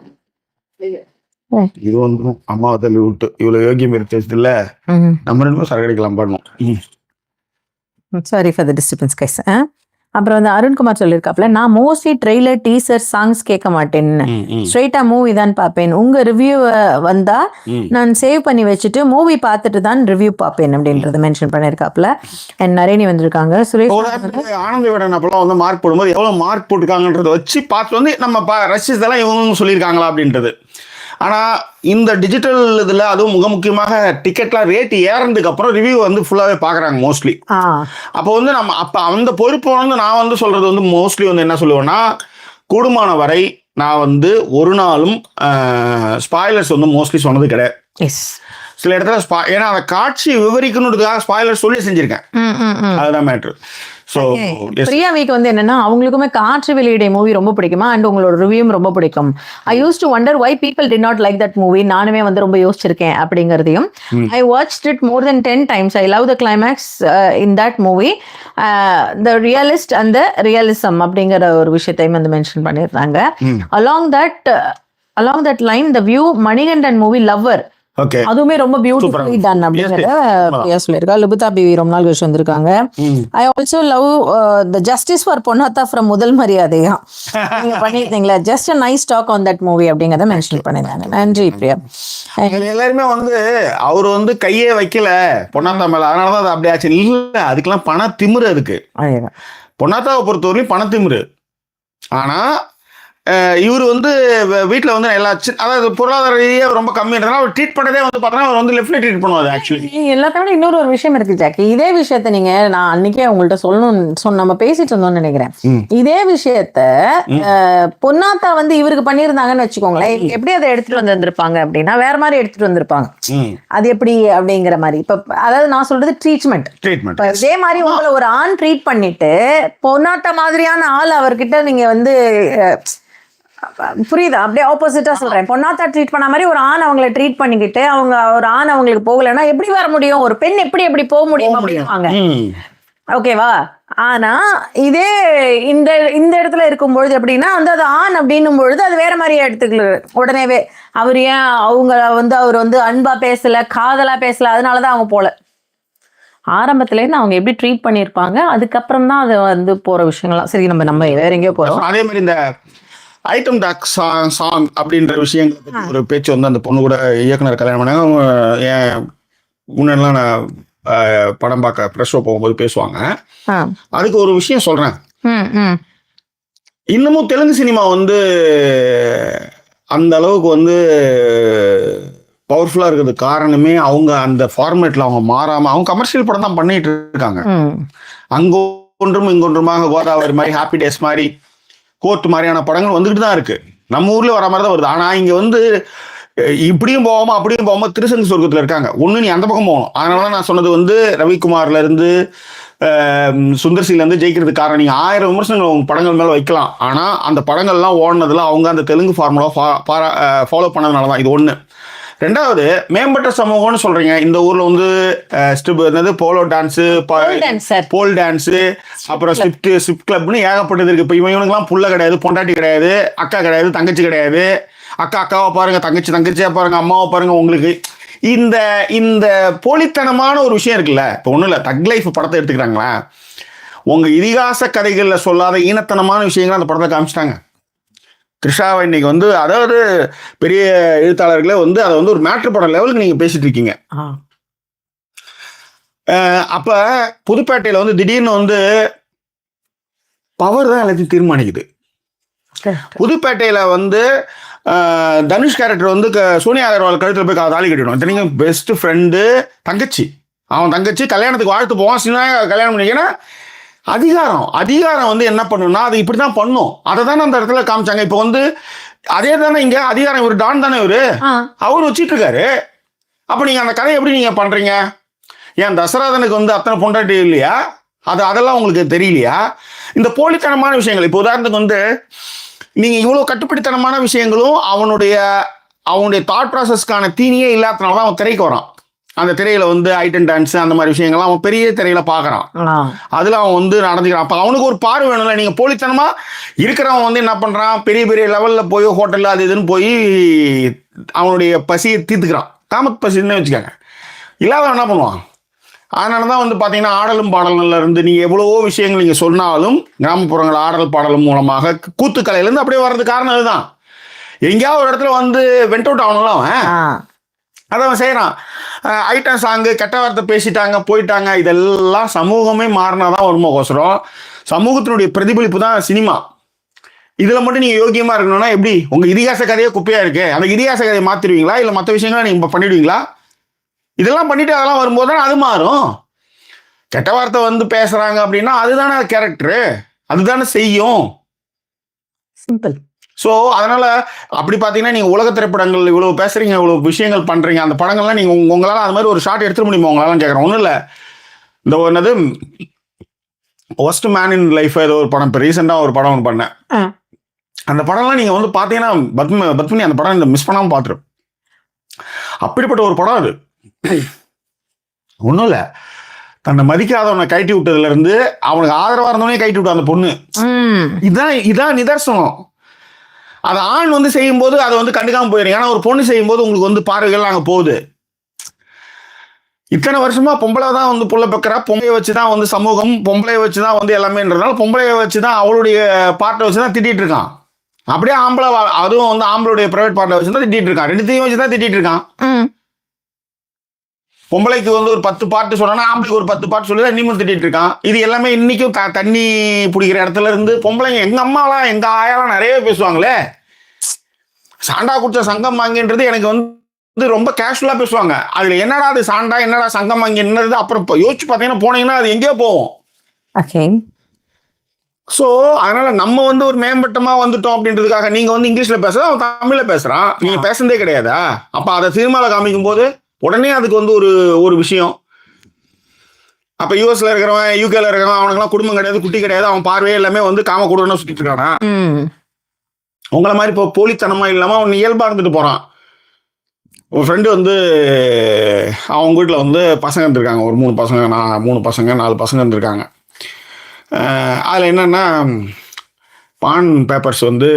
இது வந்து அம்மாவை தள்ளி விட்டு இவ்வளவு யோகியம் எடுத்து இல்ல, நம்ம ரெண்டு சரக்கு அடிக்கலாம் பண்ணணும். Sorry for the disturbance guys. அப்புறம் வந்து அருண்குமார் சொல்லியிருக்காப்ல, நான் மோஸ்ட்லி ட்ரெய்லர் டீசர் சாங்ஸ் கேட்க மாட்டேன்னு, ஸ்ட்ரெயிட்டா மூவி தான் பார்ப்பேன். உங்க ரிவ்யூ வந்தா நான் சேவ் பண்ணி வச்சுட்டு மூவி பார்த்துட்டு தான் ரிவ்யூ பார்ப்பேன் அப்படின்றத மென்ஷன் பண்ணியிருக்காப்ல. அண்ட் நரேனி வந்திருக்காங்க. சுரேஷ் ஆனந்த விடன் அப்பெல்லாம் வந்து மார்க் போடும்போது எவ்வளவு மார்க் போட்டுருக்காங்கன்றத வச்சு பார்த்து வந்து நம்ம ரசிச்சதெல்லாம் இவங்க சொல்லியிருக்காங்களா அப்படின்றது. ஆனால் இந்த டிஜிட்டல் இதில் அதுவும் மிக முக்கியமாக டிக்கெட்லாம் ரேட் ஏறதுக்கு அப்புறம் ரிவ்யூ வந்து ஃபுல்லாகவே பார்க்குறாங்க மோஸ்ட்லி. அப்போ வந்து நம்ம அப்போ அந்த பொறுப்பு வந்து நான் வந்து சொல்கிறது வந்து மோஸ்ட்லி வந்து என்ன சொல்லுவேன்னா, கூடுமான வரை நான் வந்து ஒரு நாளும் ஸ்பாய்லர்ஸ் வந்து மோஸ்ட்லி சொன்னது கிடையாது. சில இடத்துல ஏன்னா அந்த காட்சி விவரிக்கணுன்றதுக்காக ஸ்பாய்லர் சொல்லி செஞ்சிருக்கேன். அதுதான் மேட்ரு. ஸோ பிரியா வீக் வந்து என்னன்னா, அவங்களுக்குமே காற்று வெளியிடை மூவி ரொம்ப பிடிக்குமா அண்ட் உங்களோட ரிவ்யூவும் ரொம்ப பிடிக்கும். I use to wonder why people did not like that movie. நானுமே வந்து ரொம்ப யோசிச்சிருக்கேன் அப்படிங்கிறதையும். I watched it more then 10 times. I love the climax in that movie. The realist and the realism அப்படிங்கிற ஒரு விஷயத்தையும் வந்து மென்ஷன் பண்ணியிருந்தாங்க. Along that line the view Manikandan movie lover அதுவுமே ரொம்ப பியூட்டிஃபுல்லி டன் அப்படிங்கறத சொல்லியிருக்கா. லுபிதா பிவி ரொம்ப நாள் கழிச்சு வந்திருக்காங்க. I also love the justice for Ponnatha from முதல் மரியாதையா நீங்க பண்ணிருந்தீங்களா, just a nice talk on that movie அப்படிங்கறத மென்ஷன் பண்ணிருந்தாங்க. நன்றி பிரியா. எல்லாருமே வந்து அவர் வந்து கையே வைக்கல பொன்னாத்தா மேல, அதனாலதான் அது அப்படி ஆச்சு. இல்ல, அதுக்கெல்லாம் பண திமிரு. அதுக்கு பொன்னாத்தாவை பொறுத்தவரையும் பண திமிரு. ஆனா இவர் வந்து வீட்டில் வந்து எல்லா அதாவது பொருளாதார ரீதியாக ரொம்ப கம்மின்றதுனால அவர் ட்ரீட் பண்ணதே வந்து பார்த்தோன்னா அவர் வந்து லெஃப்ட்ல ட்ரீட் பண்ணுவார். ஆக்சுவலி எல்லாத்தோட இன்னொரு ஒரு விஷயம் இருக்கு ஜாக்கி. இதே விஷயத்த நீங்க நான் அன்னைக்கே உங்கள்கிட்ட சொல்லணும்னு நம்ம பேசிட்டு இருந்தோம்னு நினைக்கிறேன். இதே விஷயத்த பொன்னாத்தா வந்து இவருக்கு பண்ணியிருந்தாங்கன்னு வச்சுக்கோங்களேன், எப்படி அதை எடுத்துட்டு வந்திருப்பாங்க அப்படின்னா வேற மாதிரி எடுத்துட்டு வந்திருப்பாங்க. அது எப்படி அப்படிங்கிற மாதிரி. இப்ப அதாவது நான் சொல்றது ட்ரீட்மெண்ட். இதே மாதிரி உங்களை ஒரு ஆண் ட்ரீட் பண்ணிட்டு பொன்னாத்தா மாதிரியான ஆள் அவர்கிட்ட நீங்க வந்து புரியுதா, அப்படியே ஆப்போசிட்டா சொல்றேன். பொன்னாத்தா ட்ரீட் பண்ண மாதிரி ஒரு ஆண் அவங்களை ட்ரீட் பண்ணிக்கிட்டு அவங்க ஒரு ஆண் அவங்களுக்கு போகலைன்னா எப்படி வர முடியும்? ஒரு பெண் எப்படி போக முடியும் அப்படிவாங்க. ஓகேவா? ஆனா இதே இந்த இடத்துல இருக்கும்பொழுது எப்படின்னா வந்து அது ஆண் அப்படின்னும் பொழுது அது வேற மாதிரி எடுத்துக்கல உடனேவே. அவர் ஏன் அவர் வந்து அன்பா பேசல, காதலா பேசல, அதனாலதான் அவங்க போல. ஆரம்பத்துலேருந்து அவங்க எப்படி ட்ரீட் பண்ணியிருப்பாங்க, அதுக்கப்புறம் தான் அது வந்து போற விஷயங்கள்லாம். சரி, நம்ம வேற எங்கேயோ போறோம். அதே மாதிரி இந்த ஐட்டம் டாக் சாங் அப்படின்ற விஷயங்களை பற்றி ஒரு பேச்சு வந்து அந்த பொண்ணு கூட இயக்குனர் கல்யாணம் பண்ணாங்க. ஏன் முன்னெல்லாம் நான் படம் பார்க்க ப்ரெஸ் ஷோ போகும்போது பேசுவாங்க. அதுக்கு ஒரு விஷயம் சொல்றேன். இன்னமும் தெலுங்கு சினிமா வந்து அந்த அளவுக்கு வந்து பவர்ஃபுல்லா இருக்கிறது காரணமே அவங்க அந்த ஃபார்மேட்ல அவங்க மாறாம அவங்க கமர்ஷியல் படம் தான் பண்ணிட்டு இருக்காங்க. அங்க ஒன்றும் இங்கொன்றுமாக கோதாவரி மாதிரி, ஹாப்பி டேஸ் மாதிரி, கோர்ட் மாதிரியான படங்கள் வந்துகிட்டு தான் இருக்கு. நம்ம ஊர்ல வர மாதிரி தான் வருது. ஆனா இங்க வந்து இப்படியும் போகாம அப்படியும் போகாம திருசங்கு சொர்க்கத்துல இருக்காங்க. ஒண்ணு நீ அந்த பக்கம் போகணும். அதனாலதான் நான் சொன்னது வந்து ரவிக்குமார்ல இருந்து சுந்தர்சில இருந்து ஜெயிக்கிறதுக்கு காரணம். நீங்க 1000 விமர்சனங்கள் உங்க படங்கள் மேல வைக்கலாம். ஆனா அந்த படங்கள்லாம் ஓடினதுல அவங்க அந்த தெலுங்கு ஃபார்முலா ஃபாலோ பண்ணதுனாலதான். இது ஒண்ணு. ரெண்டாவது, மேம்பட்ட சமூகம்னு சொல்றீங்க. இந்த ஊர்ல வந்து போலோ டான்ஸு, போல் டான்ஸு, அப்புறம் ஸ்விஃப்ட் கிளப்னு ஏகப்பட்டது இருக்கு. இப்போ இவனுக்குலாம் புள்ள கிடையாது, பொண்டாட்டி கிடையாது, அக்கா கிடையாது, தங்கச்சி கிடையாது. அக்காவை பாருங்க, தங்கச்சியா பாருங்க, அம்மாவை பாருங்க. உங்களுக்கு இந்த போலித்தனமான ஒரு விஷயம் இருக்குல்ல. இப்போ ஒன்றும் இல்லை, தக் லைஃப் படத்தை எடுத்துக்கிறாங்களா, உங்க இதிகாச கதைகளில் சொல்லாத ஈனத்தனமான விஷயங்கள் அந்த படத்தை காமிச்சிட்டாங்க. த்ரிஷாவை இன்னைக்கு வந்து அதாவது பெரிய எழுத்தாளர்களே வந்து அதை வந்து ஒரு மேட்ரு படம் லெவலுக்கு நீங்க பேசிட்டு இருக்கீங்க. அப்ப புதுப்பேட்டையில வந்து திடீர்னு வந்து பவர் தான் எல்லாத்தையும் தீர்மானிக்குது. புதுப்பேட்டையில வந்து தனுஷ் கேரக்டர் வந்து சோனியா அகர்வால் கழுத்துல போய் தாலி கட்டிடும். இத்தனைக்கும் பெஸ்ட் ஃப்ரெண்டு, தங்கச்சி, அவன் தங்கச்சி கல்யாணத்துக்கு வாழ்த்து போவான். சின்ன கல்யாணம் பண்ணிங்கன்னா அதிகாரம் வந்து என்ன பண்ணுன்னா அது இப்படிதான் பண்ணும். அதை தானே அந்த இடத்துல காமிச்சாங்க. இப்போ வந்து அதே தானே இங்க அதிகாரம், இவர் டான் தானே இவரு, அவர் வச்சிட்டு இருக்காரு. அப்ப நீங்க அந்த கதையை எப்படி நீங்க பண்றீங்க? ஏன் தசரதனுக்கு வந்து அத்தனை பொண்டாட்டி இல்லையா? அதெல்லாம் உங்களுக்கு தெரியலையா? இந்த போலித்தனமான விஷயங்கள், இப்போ உதாரணத்துக்கு வந்து நீங்க இவ்வளவு கட்டுப்படித்தனமான விஷயங்களும் அவனுடைய தாட் ப்ராசஸ்க்கான தீனியே இல்லாதனால தான் அவன் திரைக்கு வரான். அந்த திரையில வந்து ஐட்டம் டான்ஸ் அந்த மாதிரி விஷயங்கள்லாம் அவன் பெரிய திரையில பாக்குறான், அதுல அவன் வந்து நடந்துக்கிறான். அப்ப அவனுக்கு ஒரு பார்வை வேணும்ல. நீங்க போலித்தனமா இருக்கிறவன் வந்து என்ன பண்றான், பெரிய பெரிய லெவல்ல போய் ஹோட்டல்ல அது இதுன்னு போய் அவனுடைய பசியை தீர்த்துக்கிறான், காமத் பசின்னு வச்சுக்காங்க. இல்லாதவன் என்ன பண்ணுவான்? அதனாலதான் வந்து பாத்தீங்கன்னா ஆடலும் பாடல்கள்ல இருந்து நீங்க எவ்வளவோ விஷயங்கள் நீங்க சொன்னாலும் கிராமப்புறங்கள் ஆடல் பாடலும் மூலமாக கூத்துக்கலையில இருந்து அப்படியே வர்றது காரணம் அதுதான். எங்கேயாவது ஒரு இடத்துல வந்து வெண்ட் அவுட் ஆகணும்ல அவன், அதை அவன் செய்யறான். ஐட்டம் சாங்கு, கெட்ட வார்த்தை பேசிட்டாங்க போயிட்டாங்க, இதெல்லாம் சமூகமே மாறினாதான் வருமோகோசரம். சமூகத்தினுடைய பிரதிபலிப்பு தான் சினிமா. இதுல மட்டும் நீங்க யோகியமா இருக்கணும்னா எப்படி? உங்க இதிகாச கதையே குப்பையா இருக்கு, அந்த இதிகாச கதையை மாத்திருவீங்களா இல்ல மற்ற விஷயங்களை நீங்க பண்ணிடுவீங்களா? இதெல்லாம் பண்ணிட்டு அதெல்லாம் வரும்போது தான் அது மாறும். கெட்ட வார்த்தை வந்து பேசுறாங்க அப்படின்னா அதுதானே கேரக்டரு, அதுதானே செய்யும். சிம்பிள். ஸோ அதனால அப்படி பார்த்தீங்கன்னா நீங்கள் உலக திரைப்படங்கள் இவ்வளோ பேசுறீங்க, இவ்வளோ விஷயங்கள் பண்ணுறீங்க, அந்த படங்கள்லாம் நீங்கள் உங்களால் அது மாதிரி ஒரு ஷார்ட் எடுத்துட முடியுமா உங்களாலும் கேட்குறேன். ஒன்றும் இல்லை, இந்த என்னது ஒஸ்ட் மேன் இன் லைஃப் ஏதோ ஒரு படம், இப்போ ரீசெண்டாக ஒரு படம் ஒன்று பண்ணேன். அந்த படம்லாம் நீங்கள் வந்து பார்த்தீங்கன்னா பத்மினி அந்த படம் மிஸ் பண்ணாமல் பார்த்துரு. அப்படிப்பட்ட ஒரு படம் அது. ஒன்றும் இல்லை, தன்னை மதிக்காதவனை கைட்டி விட்டதுல இருந்து அவனுக்கு ஆதரவா இருந்தவனே கைட்டி விட்டு அந்த பொண்ணு. இதான் நிதர்சனம். அது ஆண் வந்து செய்யும் போது அதை வந்து கண்டுக்காம போயிடுங்க. ஆனா ஒரு பொண்ணு செய்யும் போது உங்களுக்கு வந்து பார்வைகள் அங்கே போகுது. இத்தனை வருஷமா பொம்பளை தான் வந்து புள்ள பெக்கிறா, பொம்பளையை வச்சுதான் வந்து சமூகம், பொம்பளையை வச்சுதான் வந்து எல்லாமேன்றதுனால பொம்பளையை வச்சுதான் அவளுடைய பார்ட்டை வச்சுதான் திட்டிட்டு இருக்கான். அப்படியே ஆம்பளை, அதுவும் வந்து ஆம்பளுடைய பிரைவேட் பார்ட்டை வச்சுதான் திட்டிட்டு இருக்கான். ரெண்டுத்தையும் வச்சுதான் திட்டிட்டு இருக்கான். பொம்பளைக்கு வந்து ஒரு 10 பாட்டு சொன்னா ஆம்பளைக்கு ஒரு 10 பாட்டு சொல்லி இன்னமும் திட்டிட்டு இருக்கான். இது எல்லாமே இன்னைக்கும் தண்ணி பிடிக்கிற இடத்துல இருந்து பொம்பளைங்க, எங்க அம்மாலாம் எங்க ஆயாலாம் நிறைய பேசுவாங்களே, சாண்டா குடிச்ச சங்கம் வாங்கின்றது எனக்கு வந்து ரொம்ப கேஷுவலா பேசுவாங்க. அதுல என்னடா அது சாண்டா, என்னடா சங்கம் வாங்கின்றது அப்புறம் யோசிச்சு பார்த்தீங்கன்னா போனீங்கன்னா அது எங்கேயோ போவோம். ஸோ அதனால நம்ம வந்து ஒரு மேம்பட்டமா வந்துட்டோம் அப்படின்றதுக்காக நீங்க வந்து இங்கிலீஷ்ல பேசுற, அவன் தமிழ்ல பேசுறான், நீங்க பேசுறதே கிடையாதா? அப்ப அதை சினிமால காமிக்கும் போது உடனே அதுக்கு வந்து ஒரு விஷயம். அப்ப யூஎஸ்ல இருக்கிறவன், யூகேல இருக்கிறவன், அவனுக்குலாம் குடும்பம் கிடையாது, குட்டி கிடையாது, அவன் பார்வையே எல்லாமே வந்து காம குடும்பம் சுத்திட்டு இருக்கானா? உங்களை மாதிரி இப்போ போலித்தனமா இல்லாம அவன் இயல்பா இருந்துட்டு போறான். ஒரு ஃப்ரெண்டு வந்து அவங்க வீட்டில் வந்து பசங்க இருந்திருக்காங்க, ஒரு 3 பசங்க 4 பசங்க இருந்திருக்காங்க. அதில் என்னன்னா பான் பேப்பர்ஸ் வந்து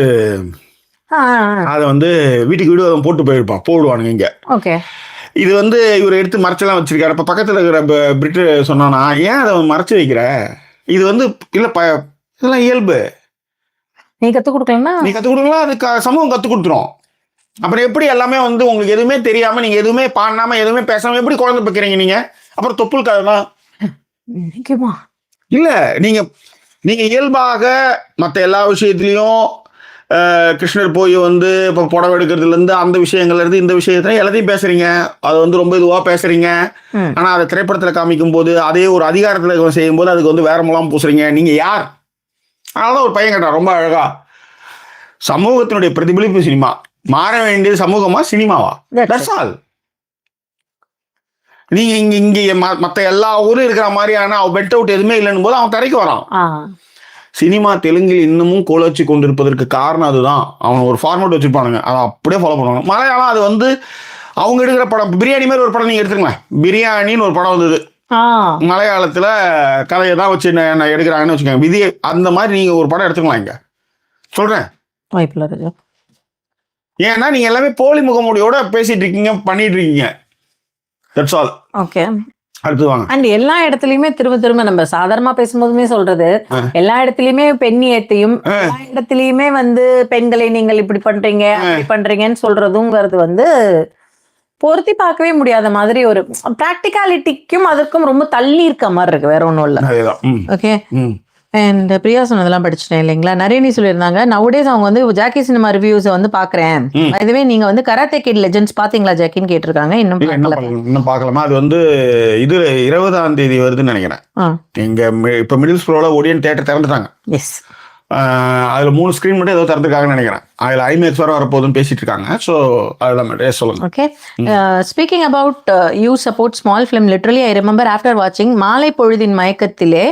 அதை வந்து வீட்டுக்கு வீடு போட்டு போடுவானுங்க இங்கே. இது வந்து இவர் எடுத்து மறைச்செல்லாம் வச்சிருக்காரு. இப்போ பக்கத்தில் இருக்கிற பிரிட்டு சொன்னானா, ஏன் அதை மறைச்சு வைக்கிற? இது வந்து இல்லை இதெல்லாம் இயல்பு, நீ கற்றுக் கொடுக்கலாம், அது சமூகம் கற்றுக் கொடுத்துரும். அப்புறம் எப்படி எல்லாமே வந்து உங்களுக்கு எதுவுமே தெரியாம நீங்க எதுவுமே பண்ணாம எதுவுமே பேசாம எப்படி குழந்தை பெக்கிறீங்க நீங்க? அப்புறம் தொப்புள் கதைதான் இல்ல. நீங்க இயல்பாக மற்ற எல்லா விஷயத்திலையும் கிருஷ்ணர் போய் வந்து இப்போ புடவை எடுக்கிறதுல இருந்து அந்த விஷயங்கள்ல இருந்து இந்த விஷயத்துல எல்லாத்தையும் பேசுறீங்க, அது வந்து ரொம்ப இதுவா பேசுறீங்க. ஆனா அதை திரைப்படத்துல காமிக்கும் போது அதே ஒரு அதிகாரத்துல செய்யும் போது அதுக்கு வந்து வேற மூலம் பூசுறீங்க. நீங்க யார்? அதனால ஒரு பையன் கேட்டான் ரொம்ப அழகா, சமூகத்தினுடைய பிரதிபலிப்பு சினிமா, மாற வேண்டியது சமூகமா சினிமாவா? That's all. நீங்க இங்க மற்ற எல்லா ஊரும் இருக்கிற மாதிரியான பெட் அவுட் எதுவுமே இல்லைன்னு போது அவன் தரைக்கு வரான். சினிமா தெலுங்கில் இன்னமும் கோலோச்சி கொண்டிருப்பதற்கு காரணம் அதுதான். அவன் ஒரு ஃபார்மேட் வச்சிருப்பானுங்க, அதை அப்படியே ஃபாலோ பண்ணுவாங்க. மலையாளம் அது வந்து அவங்க எடுக்கிற படம், பிரியாணி மாதிரி ஒரு படம் நீங்க எடுத்துக்கலாம். பிரியாணின்னு ஒரு படம் வந்தது மலையாளத்துல, கதையை தான் வச்சு எடுக்கிறாங்கன்னு வச்சுக்கோங்க. விதி அந்த மாதிரி நீங்க ஒரு படம் எடுத்துக்கலாம். இங்க சொல்றேன், ஏன்னா நீங்க எல்லாமே போலி முகமூடியோட பேசிட்டு இருக்கீங்க, பண்ணிட்டு இருக்கீங்க. That's all. ஓகே, அடுத்து வாங்க. அண்ட் எல்லா இடத்துலயுமே திரும்ப நம்ம சாதாரணமா பேசும்போதுமே சொல்றது, எல்லா இடத்துலயுமே பெண்ணியத்தையும் எல்லா இடத்துலயுமே வந்து பெண்களை நீங்கள் இப்படி பண்றீங்க அப்படி பண்றீங்கன்னு சொல்றதுங்கிறது வந்து பொருத்தி பார்க்கவே முடியாத மாதிரி ஒரு பிராக்டிகாலிட்டிக்கும் அதுக்கும் ரொம்ப தள்ளி இருக்க மாதிரி இருக்கு, வேற ஒன்றும் இல்லை. ஓகே, அண்ட் பிரியா சொன்னதெல்லாம் படிச்சுட்டேன் இல்லைங்களா. நிறைய நீ சொல்லியிருந்தாங்க நவுடேஸ் அவங்க வந்து ஜாக்கி சினிமா ரிவ்யூஸை வந்து பாக்குறேன். இதுவே நீங்க வந்து கராத்தே கிட் லெஜெண்ட்ஸ் பாத்தீங்களா ஜாக்கின்னு கேட்டிருக்காங்க. இன்னும் பார்க்கலாமா? அது வந்து இது 20ஆம் தேதி வருதுன்னு நினைக்கிறேன். இங்க இப்ப மிடில் ஸ்கூலோட ஓடியன் தியேட்டர் திறந்துட்டாங்க. அதில் 3 ஸ்க்ரீன் மட்டும் ஏதோ திறந்துருக்காங்கன்னு நினைக்கிறேன். அதில் ஐமேக்ஸ் வர வரப்போகுதுன்னு பேசிட்டு இருக்காங்க. ஸோ அதுதான் மேடம் சொல்லுங்க. Okay, speaking about you support small film, literally I remember after வாட்சிங் மாலை பொழுதின் மயக்கத்திலே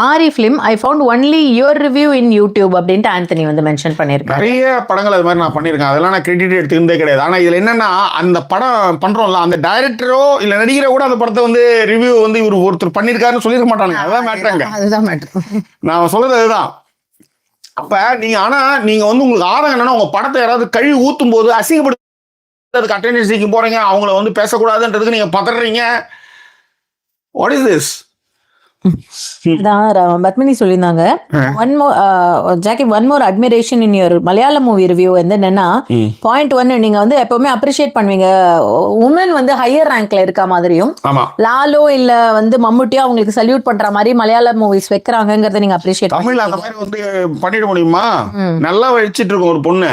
Aari film I found only your review in YouTube அப்படின்ட்டு ஆந்தனி வந்து மென்ஷன் பண்ணியிருக்காரு. நிறைய படங்கள் அது மாதிரி நான் பண்ணியிருக்கேன். அதெல்லாம் நான் கிரெடிட் எடுத்துக்கிட்டே கிடையாது. ஆனால் இதில் என்னன்னா, அந்த படம் பண்றோம்ல, அந்த டைரக்டரோ இல்லை நடிகரோ கூட அந்த படத்தை வந்து ரிவ்யூ வந்து இவர் ஒருத்தர் பண்ணியிருக்காருன்னு சொல்லியிருக்க மாட்டாங்க. அதான் மேட்ருங்க. அதுதான் மேட்ரு. நான் சொல்றது அதுதான். அப்ப நீங்க நீங்க வந்து உங்களுக்கு ஆதங்கம் என்னன்னா, உங்க படத்தை யாராவது கழுவி ஊத்தும் போது அசிங்கப்படுத்த அதுக்கு அட்டெண்டன்ஸ் போறீங்க, அவங்கள வந்து பேசக்கூடாதுன்றதுக்கு நீங்க பதறீங்க. What is this? பத்மினி சொல்லியிருந்தாங்க, one more admiration in your Malayalam movie review வந்து என்னன்னா, பாயிண்ட் 1 நீங்க வந்து எப்பவுமே அப்ரிஷியேட் பண்ணுவீங்க உமன் வந்து ஹையர் ரேங்க்ல இருக்க மாதிரியும், லாலோ இல்ல வந்து மம்முட்டியோ அவங்களுக்கு சல்யூட் பண்ற மாதிரி மலையாள மூவிஸ் வைக்கிறாங்கிறத நீங்க அப்ரிஷியேட். தமிழ்ல அந்த மாதிரி வந்து பண்ணிட முடியுமா? நல்லா வச்சிட்டு இருக்கும் ஒரு பொண்ணு,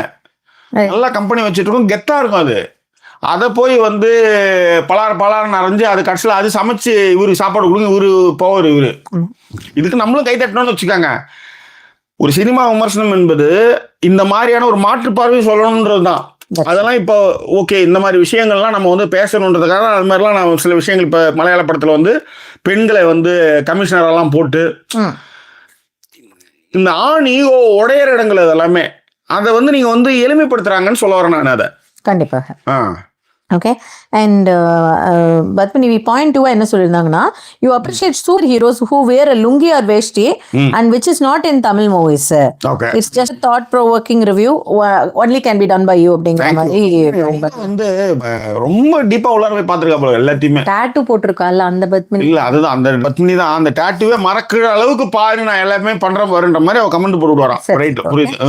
நல்லா கம்பெனி வச்சிட்டு இருக்கும், கெத்தா இருக்கும். அது அதை போய் வந்து பலார் அரைஞ்சு அது கடைசியில் அது சமைச்சு இவரு சாப்பாடு கொடுங்க, இவரு போவார். இவரு இதுக்கு நம்மளும் கை தட்டணும்னு வச்சுக்காங்க. ஒரு சினிமா விமர்சனம் என்பது இந்த மாதிரியான ஒரு மாற்று பார்வை சொல்லணுன்றது தான். அதெல்லாம் இப்போ ஓகே, இந்த மாதிரி விஷயங்கள்லாம் நம்ம வந்து பேசணுன்றதுக்காக அது மாதிரிலாம் நான் சில விஷயங்கள் இப்போ மலையாள படத்தில் வந்து பெண்களை வந்து கமிஷனரெல்லாம் போட்டு இந்த ஆண் ஈகோ உடையிற இடங்கள் அதெல்லாமே அதை வந்து நீங்கள் வந்து எளிமைப்படுத்துறாங்கன்னு சொல்ல வரேன் நான் அதை. கண்டிப்பாக. ஓகே, அண்ட் பத்மினி பாயிண்ட் 2 என்ன சொல்லியிருந்தாங்கன்னா, you appreciate super heroes who wear a lungi or veshti and which is not in Tamil movies. It's just thought provoking review, only can be done by you அப்படிங்கிற மாதிரி வந்து ரொம்ப டீப்பா உள்ள போய் பார்த்துருக்கா போல. எல்லாத்தையுமே டாட்டூ போட்டிருக்கால அந்த பத்மினி. இல்ல அதுதான் அந்த பத்மினி தான் அந்த டாட்டூவே மறக்கிற அளவுக்கு பாரு நான் எல்லாமே பண்றேன் பாருன்ற மாதிரி அவ கமெண்ட் போட்டு வரான். ரைட், புரியுது.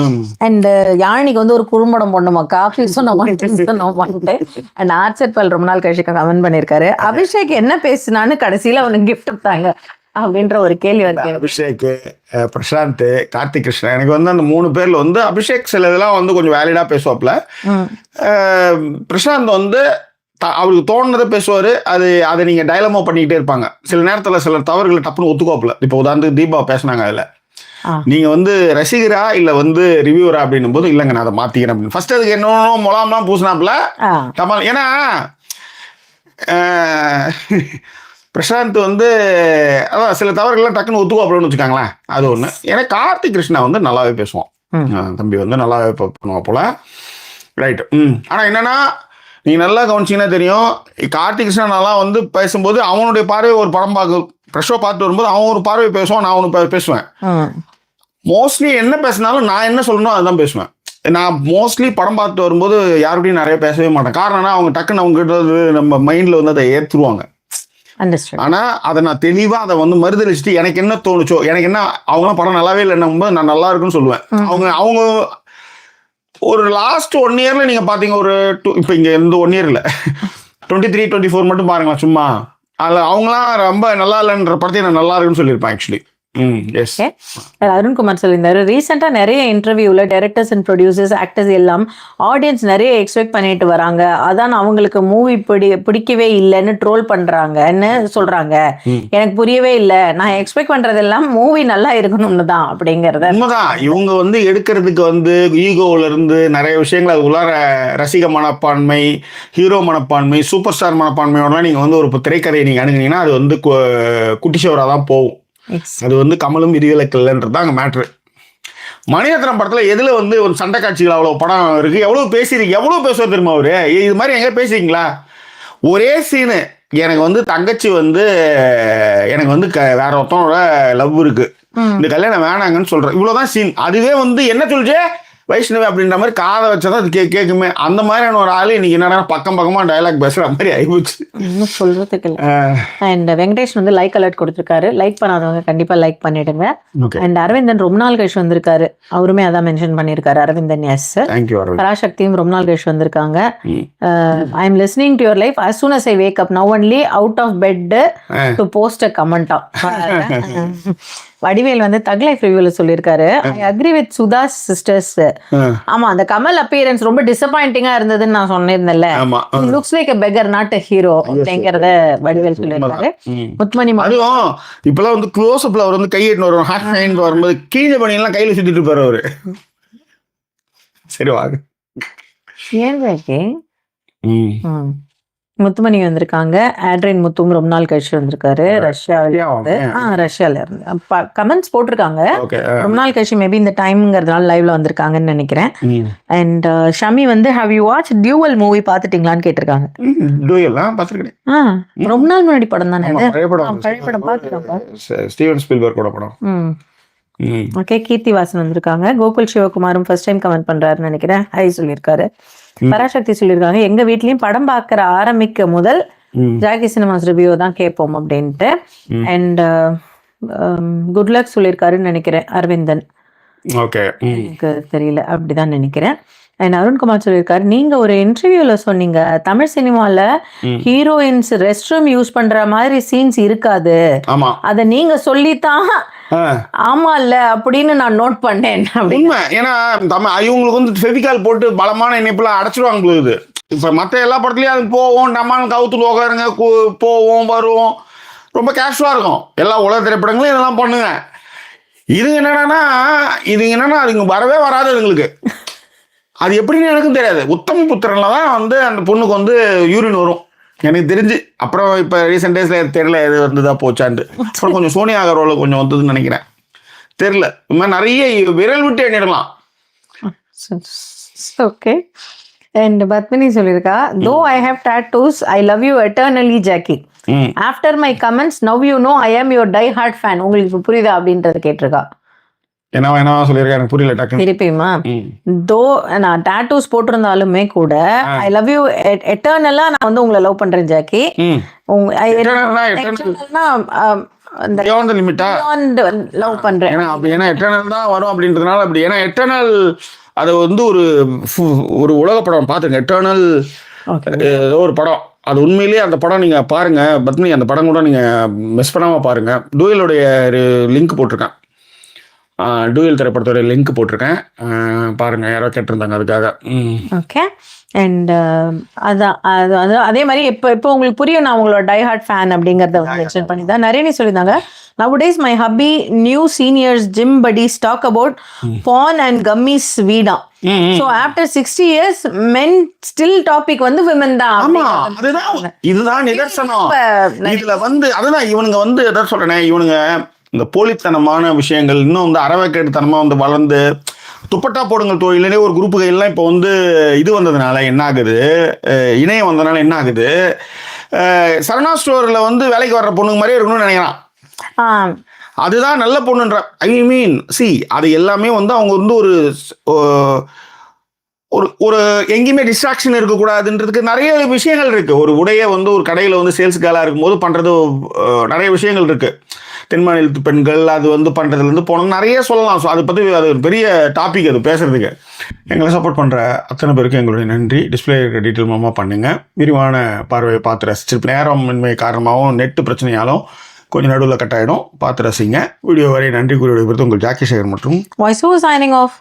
அண்ட் யாழினிக்கு வந்து ஒரு குறும்படம் பண்ணுமா, காஃபி சொன்ன மாட்டேன். ஆர்செட்பால் ரொம்ப நாள் கழிச்சு கமெண்ட் பண்ணிருக்காரு, அபிஷேக் என்ன பேசினான்னு கடைசியில அவனுக்கு கிஃப்ட் கொடுத்தாங்க அப்படின்ற ஒரு கேள்வி வந்து. அபிஷேக், பிரசாந்த், கார்த்திக் கிருஷ்ணன், எனக்கு வந்து அந்த 3 பேர்ல வந்து அபிஷேக் சில இதெல்லாம் வந்து கொஞ்சம் வேலிடா பேசுவாப்ல. பிரசாந்த் வந்து அவருக்கு தோணுனதை பேசுவாரு. அதை நீங்க டைலமோ பண்ணிக்கிட்டே இருப்பாங்க. சில நேரத்துல சில தவறுகளை டப்புன்னு ஒத்துக்கோப்பல. இப்போ உதாரணத்துக்கு தீபா பேசினாங்க, அதுல நீங்க வந்து ரசிகரா இல்ல வந்து ரிவ்யூரா அப்படின்னும் போது இல்லைங்க நான் அதை மாத்திக்கிறேன் அப்படின்னு ஃபர்ஸ்ட் அதுக்கு என்னென்ன மொலாம்லாம் பூசினாப்புல கமல். ஏன்னா பிரசாந்த் வந்து அதான் சில தவறுகள்லாம் டக்குன்னு ஒத்துக்குவாப்புலன்னு வச்சுக்காங்களேன், அது ஒண்ணு. ஏன்னா கார்த்திக் கிருஷ்ணா வந்து நல்லாவே பேசுவான், தம்பி வந்து நல்லாவே பண்ணுவா போல. ரைட். ஆனா என்னன்னா நீங்க நல்லா கவனிச்சீங்கன்னா தெரியும், கார்த்திக் கிருஷ்ணனாலாம் வந்து பேசும்போது அவனுடைய பார்வை ஒரு படம் ப்ரெஷோ பார்த்து வரும்போது அவன் ஒரு பார்வை பேசுவான், நான் அவனு பேசுவேன். மோஸ்ட்லி என்ன பேசினாலும் நான் என்ன சொல்லணும் அதுதான் பேசுவேன். நான் மோஸ்ட்லி படம் பார்த்துட்டு வரும்போது யாருடையும் நிறைய பேசவே மாட்டேன். காரணம்னா அவங்க டக்குன்னு அவங்க கிட்ட நம்ம மைண்ட்ல வந்து அதை ஏற்றுருவாங்க. ஆனா அதை நான் தெளிவா அதை வந்து மறுதளிச்சுட்டு எனக்கு என்ன தோணுச்சோ, எனக்கு என்ன அவங்களாம் படம் நல்லாவே இல்லைன்னும் போது நான் நல்லா இருக்குன்னு சொல்லுவேன். அவங்க ஒரு லாஸ்ட் 1 இயர்ல நீங்க பாத்தீங்க, ஒரு இப்போ இங்க இந்த 1 இயர் இல்ல 23, 24 மட்டும் பாருங்களேன் சும்மா. அதில் அவங்களாம் ரொம்ப நல்லா இல்லைன்ற படத்தை நான் நல்லா இருக்குன்னு சொல்லியிருப்பேன் ஆக்சுவலி. அருண்குமார் சொல்லியிருந்தாரு, ரீசெண்டா நிறைய இன்டர்வியூல டைரக்டர்ஸ் அண்ட் ப்ரொடியூசர்ஸ் ஆக்டர்ஸ் எல்லாம் ஆடியன்ஸ் நிறைய எக்ஸ்பெக்ட் பண்ணிட்டு வராங்க, அதான் அவங்களுக்கு மூவி பிடிக்கவே இல்லைன்னு ட்ரோல் பண்றாங்கன்னு சொல்றாங்க. எனக்கு புரியவே இல்லை, நான் எக்ஸ்பெக்ட் பண்றதெல்லாம் மூவி நல்லா இருக்கணும்னு தான் அப்படிங்கறத. உண்மைதான். இவங்க வந்து எடுக்கிறதுக்கு வந்து ஈகோல இருந்து நிறைய விஷயங்கள் அது உள்ளார ரசிக மனப்பான்மை, ஹீரோ மனப்பான்மை, சூப்பர் ஸ்டார் மனப்பான்மையோடலாம் நீங்க வந்து ஒரு திரைக்கதையை நீங்க அணுகுனீங்கன்னா அது வந்து குட்டிஷோரா தான் போகும். அது வந்து கமலும் விதிவிலக்கல்ன்றது அங்கே மேட்ரு. மணிரத்னம் படத்தில் எதில் வந்து ஒரு சண்டை காட்சிகள் அவ்வளோ படம் இருக்குது, எவ்வளோ பேசியிருக்கு, எவ்வளோ பேசுவார் தெரியுமா அவரு. இது மாதிரி எங்கே பேசுறீங்களா? ஒரே சீனு, எனக்கு வந்து தங்கச்சி வந்து எனக்கு வந்து வேற ஒருத்தனோட லவ் இருக்கு, இந்த கல்யாணம் வேணாங்கன்னு சொல்கிறேன், இவ்வளோதான் சீன். அதுவே வந்து என்ன சொல்லிச்சு வைஷ்ணவி அப்படின்ற மாதிரி காதை வச்சாதான் அது கேட்குமே. அந்த மாதிரியான ஒரு ஆளு இன்னைக்கு என்னடா பக்கமா டயலாக் பேசுற மாதிரி ஆயிடுச்சு. இன்னும் சொல்றதுக்கு இல்லை. அண்ட் வெங்கடேஷ் வந்து லைக் அலர்ட் கொடுத்துருக்காரு, லைக் பண்ணாதவங்க கண்டிப்பா லைக் பண்ணிடுங்க. அண்ட் அரவிந்தன் ரொம்ப நாள் கழிச்சு வந்திருக்காரு, அவருமே அதான் மென்ஷன் பண்ணிருக்காரு. அரவிந்தன் எஸ் பராசக்தியும் ரொம்ப நாள் கழிச்சு வந்திருக்காங்க. I am listening to your life as soon as I wake up now only out of bed to post a comment. Vadivel வந்து தக் லைஃப் ரிவ்யூல சொல்லியிருக்காரு, I agree with Sudha's sisters. ஆமா, அந்த கமல் அப்பியரன்ஸ் ரொம்ப டிசப்பாயிண்டிங்கா இருந்ததுன்னு நான் சொன்னேன்ல. ஆமா. Looks like a beggar not a hero அப்படிங்கறத வடிவேல் சொல்லியிருக்காரு. முத்துமணி அதுவும் இப்பெல்லாம் வந்து க்ளோஸ் அப்ல அவர் வந்து கையிட்டு வரும், ஹாட் ஹேண்ட் வரும்போது கீழே பணியெல்லாம் கையில சுத்திட்டு இருப்பாரு அவரு. சரி வாங்க. ஏன் வேகே முத்துமணி வந்திருக்காங்க. ஆட்ரின் முத்தும் ரொம்ப நாள் கழிச்சு வந்திருக்காரு, ரஷ்யால இருந்து கமெண்ட்ஸ் போட்டிருக்காங்க. ரொம்ப நாள் கழிச்சு மேபி இந்த டைம்ங்கிறதுனால லைவ்ல வந்திருக்காங்கன்னு நினைக்கிறேன். அண்ட் ஷமி வந்து have you watch duel movie பாத்துட்டீங்களான்னு கேட்டிருக்காங்க. ரொம்ப நாள் முன்னாடி படம் தானே அது? பழைய படம் பாத்துருக்காங்க. ஸ்டீவன் ஸ்பீல்பர்க்கோட படம். ஓகே, கீர்த்திவாசன் வந்திருக்காங்க. கோகுல் சிவகுமாரும் ஃபர்ஸ்ட் டைம் கமெண்ட் பண்றாருன்னு நினைக்கிறேன், ஹை சொல்லியிருக்காரு. பராசக்தி சொல்லியிருக்காங்க, எங்க வீட்லயும் படம் பாக்குற ஆரம்பிக்க முதல் ஜாக்கி சினிமாஸ் ரிவ்யூ தான் கேட்போம் அப்படின்ட்டு. அண்ட் குட் லக் சொல்லியிருக்காருன்னு நினைக்கிறேன் அரவிந்தன். எனக்கு தெரியல, அப்படிதான் நினைக்கிறேன். அண்ட் அருண்குமார் சொல்லியிருக்காரு, நீங்க ஒரு இன்டர்வியூல சொன்னீங்க தமிழ் சினிமால ஹீரோயின்ஸ் ரெஸ்ட் ரூம் யூஸ் பண்ற மாதிரி சீன்ஸ் இருக்காது, அத நீங்க சொல்லித்தான் ஆமா இல்ல அப்படின்னு நான் நோட் பண்ணேன். உண்மை. ஏன்னா இவங்களுக்கு வந்து ஃபெவிகால் போட்டு பலமான இணைப்புல அடைச்சிருவாங்க பொழுது. இப்ப மற்ற எல்லா படத்துலயும் அது போவோம், நம்ம கவுத்துல உட்காருங்க, போவோம் வருவோம், ரொம்ப கேஷுவலா இருக்கும். எல்லா உலக திரைப்படங்களும் இதெல்லாம் பண்ணுங்க. இதுங்க என்னன்னா அதுங்க வரவே வராது அதுங்களுக்கு. அது எப்படின்னு எனக்கும் தெரியாது. உத்தம புத்திரன்ல தான் வந்து அந்த பொண்ணுக்கு வந்து யூரின் வரும் எனக்கு தெரிஞ்சு. அப்புறம் இப்போ ரீசெண்ட் டேஸ்ல தெரியல எது வந்ததா போச்சாண்டு. அப்புறம் கொஞ்சம் சோனியா அகர்வால் கொஞ்சம் வந்ததுன்னு நினைக்கிறேன், தெரியல. இந்த மாதிரி நிறைய விரல் விட்டு எண்ணிடலாம். ஓகே. அண்ட் பத்மினி சொல்லியிருக்கா, though I have tattoos I love you eternally Jackie. After my comments now you know I am your die hard fan. உங்களுக்கு புரியுதா அப்படின்றத கேட்டிருக்கா. என்ன சொல்லியிருக்கேன் எனக்கு புரியல. டக்கு திருப்பியுமா, தோ நான் டாட்டூஸ் போட்டிருந்தாலுமே கூட ஐ லவ் யூ எட்டர்னலா நான் வந்து உங்களை லவ் பண்றேன் ஜாக்கி. லவ் பண்றேன் ஏன்னா எட்டர்னல் தான் வரும் அப்படின்றதுனால அப்படி. ஏன்னா எட்டர்னல் அது வந்து ஒரு உலக படம் பார்த்துங்க. எட்டர்னல் ஏதோ ஒரு படம், அது உண்மையிலேயே அந்த படம் நீங்க பாருங்க பத்மினி, அந்த படம் கூட நீங்க மிஸ் பண்ணாம பாருங்க. டூயலுடைய லிங்க் போட்டிருக்கேன், டூயல் திரைப்படத்தோட லிங்க் போட்டிருக்கேன், பாருங்க. யாரோ கேட்டிருந்தாங்க அதுக்காக. ஓகே. அண்ட் அதான் அதே மாதிரி இப்போ உங்களுக்கு புரியும் நான் உங்களோட டை ஹார்ட் ஃபேன் அப்படிங்கறத வந்து மென்ஷன் பண்ணி தான் நிறைய சொல்லியிருந்தாங்க. Nowadays my hubby new seniors gym buddies talk about porn and gummies வீடா. So after 60 years men still topic வந்து women தான். ஆமா, இதுதான் நிதர்சனம். இதுல வந்து அதுதான் இவனுங்க வந்து எதை சொல்றேனே, இவனுங்க இந்த போலித்தனமான விஷயங்கள் இன்னும் வந்து அறவைக்கேடுத்தனமா வந்து வளர்ந்து துப்பட்டா போடுங்கள் தொழிலே ஒரு குரூப்புகள் எல்லாம் இப்போ வந்து இது வந்ததுனால என்ன ஆகுது, இணையம் வந்ததுனால என்ன ஆகுது, சரணா ஸ்டோர்ல வந்து வேலைக்கு வர்ற பொண்ணுங்க மாதிரியே இருக்கணும்னு நினைக்கிறான். அதுதான் நல்ல பொண்ணுன்ற அது எல்லாமே வந்து அவங்க வந்து ஒரு எங்கேயுமே டிஸ்ட்ராக்ஷன் இருக்கக்கூடாதுன்றதுக்கு நிறைய விஷயங்கள் இருக்கு. ஒரு உடைய வந்து ஒரு கடையில் வந்து சேல்ஸ் கேர்ளாக இருக்கும்போது பண்ணுறது நிறைய விஷயங்கள் இருக்கு. தென் மாநிலத்து பெண்கள் அது வந்து பண்ணுறதுலேருந்து போனோம் நிறைய சொல்லலாம். ஸோ அதை பற்றி அது ஒரு பெரிய டாபிக் அது பேசுறதுக்கு. எங்களை சப்போர்ட் பண்ணுற அத்தனை பேருக்கு எங்களுடைய நன்றி. டிஸ்பிளே இருக்கிற டீட்டெயில் மூலமாக பண்ணுங்க. விரிவான பார்வையை பார்த்து ரசிச்சு, நேரமின்மை காரணமாகவும் நெட்டு பிரச்சனையாலும் கொஞ்சம் நடுவில் கட் ஆகிடும், பார்த்து ரசிங்க. வீடியோ வரை நன்றி கூறிய உங்கள் ஜாக்கி சேகர் மற்றும் வாய்ஸ் ஓவர் சைனிங் ஆஃப்.